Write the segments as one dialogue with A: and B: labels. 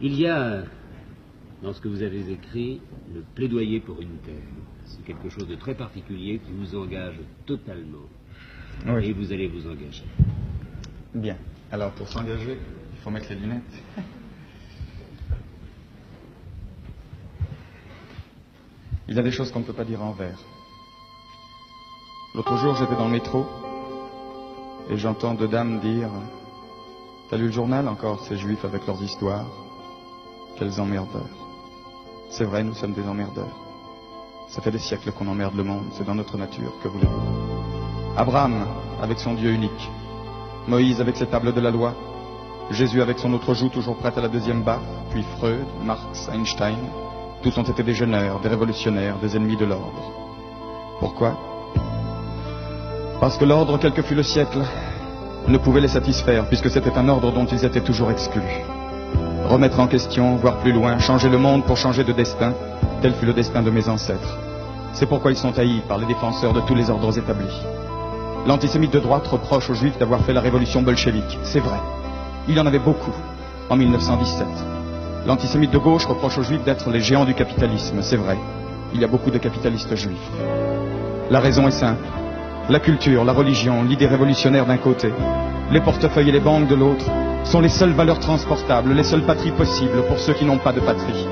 A: Il y a, dans ce que vous avez écrit, le plaidoyer pour une terre. C'est quelque chose de très particulier qui vous engage totalement.
B: Oui.
A: Et vous allez vous engager.
B: Bien. Alors, pour s'engager, il faut mettre les lunettes. Il y a des choses qu'on ne peut pas dire en vers. L'autre jour, j'étais dans le métro et j'entends deux dames dire « T'as lu le journal encore, ces juifs avec leurs histoires? Quels emmerdeurs. » C'est vrai, nous sommes des emmerdeurs. Ça fait des siècles qu'on emmerde le monde, c'est dans notre nature, que voulez-vous? Abraham avec son Dieu unique, Moïse avec ses tables de la loi, Jésus avec son autre joue toujours prête à la deuxième baffe, puis Freud, Marx, Einstein, tous ont été des jeûneurs, des révolutionnaires, des ennemis de l'ordre. Pourquoi? Parce que l'ordre, quel que fût le siècle, ne pouvait les satisfaire, puisque c'était un ordre dont ils étaient toujours exclus. Remettre en question, voir plus loin, changer le monde pour changer de destin, tel fut le destin de mes ancêtres. C'est pourquoi ils sont haïs par les défenseurs de tous les ordres établis. L'antisémite de droite reproche aux Juifs d'avoir fait la révolution bolchevique. C'est vrai. Il y en avait beaucoup, en 1917. L'antisémite de gauche reproche aux Juifs d'être les géants du capitalisme. C'est vrai. Il y a beaucoup de capitalistes juifs. La raison est simple. La culture, la religion, l'idée révolutionnaire d'un côté, les portefeuilles et les banques de l'autre, sont les seules valeurs transportables, les seules patries possibles pour ceux qui n'ont pas de patrie.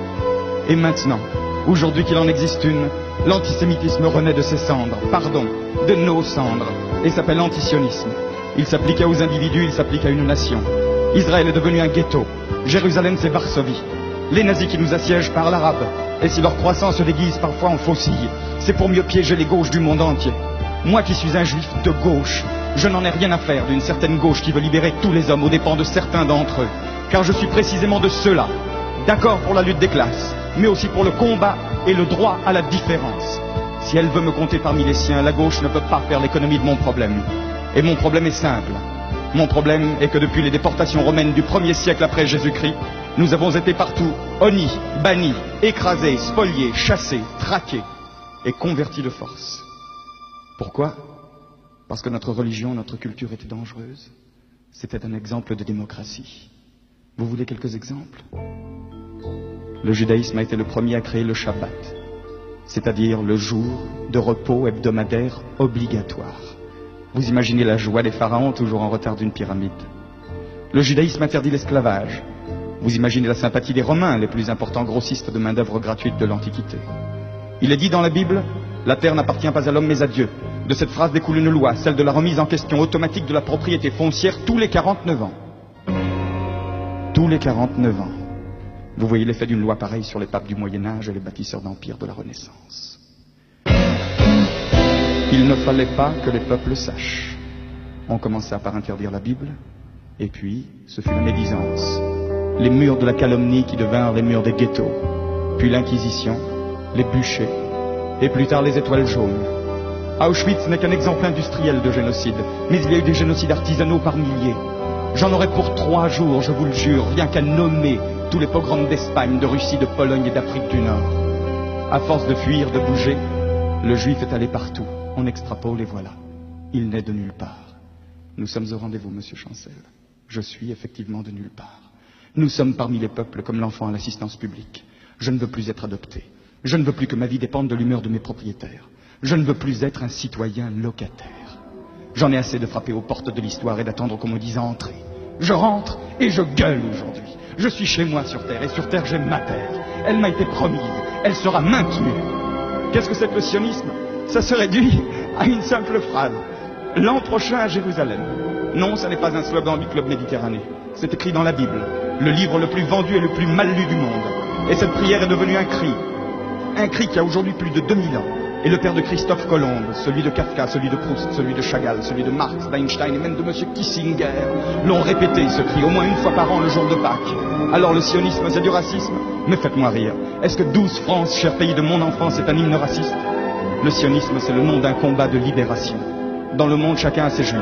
B: Et maintenant, aujourd'hui qu'il en existe une, l'antisémitisme renaît de ses cendres, pardon, de nos cendres, et s'appelle antisionisme. Il s'applique aux individus, il s'applique à une nation. Israël est devenu un ghetto, Jérusalem c'est Varsovie. Les nazis qui nous assiègent parlent arabe, et si leur croissance se déguise parfois en faucille, c'est pour mieux piéger les gauches du monde entier. Moi qui suis un juif de gauche, je n'en ai rien à faire d'une certaine gauche qui veut libérer tous les hommes aux dépens de certains d'entre eux, car je suis précisément de ceux-là, d'accord pour la lutte des classes, mais aussi pour le combat et le droit à la différence. Si elle veut me compter parmi les siens, la gauche ne peut pas faire l'économie de mon problème. Et mon problème est simple. Mon problème est que depuis les déportations romaines du 1er siècle après Jésus-Christ, nous avons été partout honnis, bannis, écrasés, spoliés, chassés, traqués et convertis de force. Pourquoi? Parce que notre religion, notre culture était dangereuse. C'était un exemple de démocratie. Vous voulez quelques exemples? Le judaïsme a été le premier à créer le Shabbat, c'est-à-dire le jour de repos hebdomadaire obligatoire. Vous imaginez la joie des pharaons toujours en retard d'une pyramide. Le judaïsme interdit l'esclavage. Vous imaginez la sympathie des Romains, les plus importants grossistes de main-d'œuvre gratuite de l'Antiquité. Il est dit dans la Bible, la terre n'appartient pas à l'homme mais à Dieu. De cette phrase découle une loi, celle de la remise en question automatique de la propriété foncière tous les 49 ans. Tous les 49 ans. Vous voyez l'effet d'une loi pareille sur les papes du Moyen-Âge et les bâtisseurs d'empire de la Renaissance. Il ne fallait pas que les peuples sachent. On commença par interdire la Bible, et puis ce fut la médisance, les murs de la calomnie qui devinrent les murs des ghettos, puis l'Inquisition, les bûchers, et plus tard les étoiles jaunes. Auschwitz n'est qu'un exemple industriel de génocide, mais il y a eu des génocides artisanaux par milliers. J'en aurais pour 3 jours, je vous le jure, rien qu'à nommer tous les pogroms d'Espagne, de Russie, de Pologne et d'Afrique du Nord. À force de fuir, de bouger, le juif est allé partout. On extrapole et voilà. Il n'est de nulle part. Nous sommes au rendez-vous, monsieur Chancel. Je suis effectivement de nulle part. Nous sommes parmi les peuples comme l'enfant à l'assistance publique. Je ne veux plus être adopté. Je ne veux plus que ma vie dépende de l'humeur de mes propriétaires. Je ne veux plus être un citoyen locataire. J'en ai assez de frapper aux portes de l'histoire et d'attendre qu'on me dise entrez. Je rentre et je gueule aujourd'hui. Je suis chez moi sur Terre et sur Terre j'ai ma terre. Elle m'a été promise. Elle sera maintenue. Qu'est-ce que c'est que le sionisme? Ça se réduit à une simple phrase. L'an prochain à Jérusalem. Non, ça n'est pas un slogan du Club Méditerranée. C'est écrit dans la Bible. Le livre le plus vendu et le plus mal lu du monde. Et cette prière est devenue un cri. Un cri qui a aujourd'hui plus de 2000 ans. Et le père de Christophe Colomb, celui de Kafka, celui de Proust, celui de Chagall, celui de Marx, d'Einstein et même de M. Kissinger l'ont répété ce cri au moins une fois par an le jour de Pâques. Alors le sionisme c'est du racisme? Mais faites-moi rire. Est-ce que 12 France, cher pays de mon enfance, est un hymne raciste? Le sionisme c'est le nom d'un combat de libération. Dans le monde chacun a ses juifs.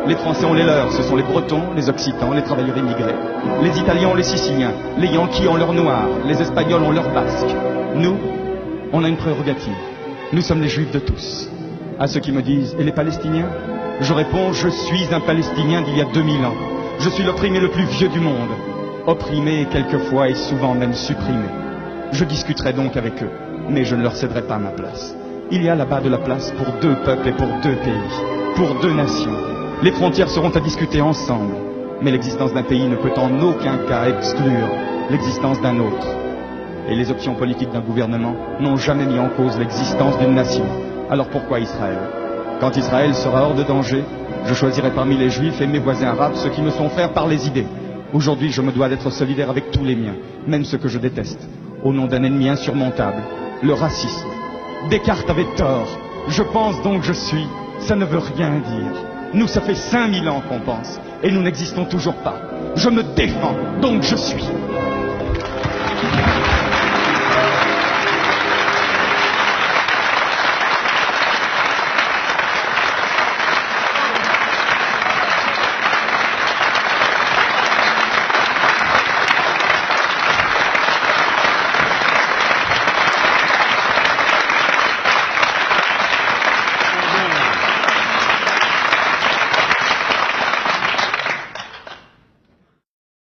B: Les Français ont les leurs, ce sont les Bretons, les Occitans, les travailleurs immigrés. Les Italiens ont les Siciliens, les Yankees ont leurs Noirs, les Espagnols ont leurs Basques. Nous, on a une prérogative. Nous sommes les Juifs de tous. À ceux qui me disent, et les Palestiniens? Je réponds, je suis un Palestinien d'il y a 2000 ans. Je suis l'opprimé le plus vieux du monde. opprimés quelquefois et souvent même supprimés. Je discuterai donc avec eux, mais je ne leur céderai pas ma place. Il y a là-bas de la place pour 2 peuples et pour 2 pays, pour 2 nations. Les frontières seront à discuter ensemble, mais l'existence d'un pays ne peut en aucun cas exclure l'existence d'un autre. Et les options politiques d'un gouvernement n'ont jamais mis en cause l'existence d'une nation. Alors pourquoi Israël? Quand Israël sera hors de danger, je choisirai parmi les Juifs et mes voisins arabes ceux qui me sont frères par les idées. Aujourd'hui, je me dois d'être solidaire avec tous les miens, même ceux que je déteste, au nom d'un ennemi insurmontable, le racisme. Descartes avait tort. Je pense donc je suis. Ça ne veut rien dire. Nous, ça fait 5000 ans qu'on pense, et nous n'existons toujours pas. Je me défends, donc je suis.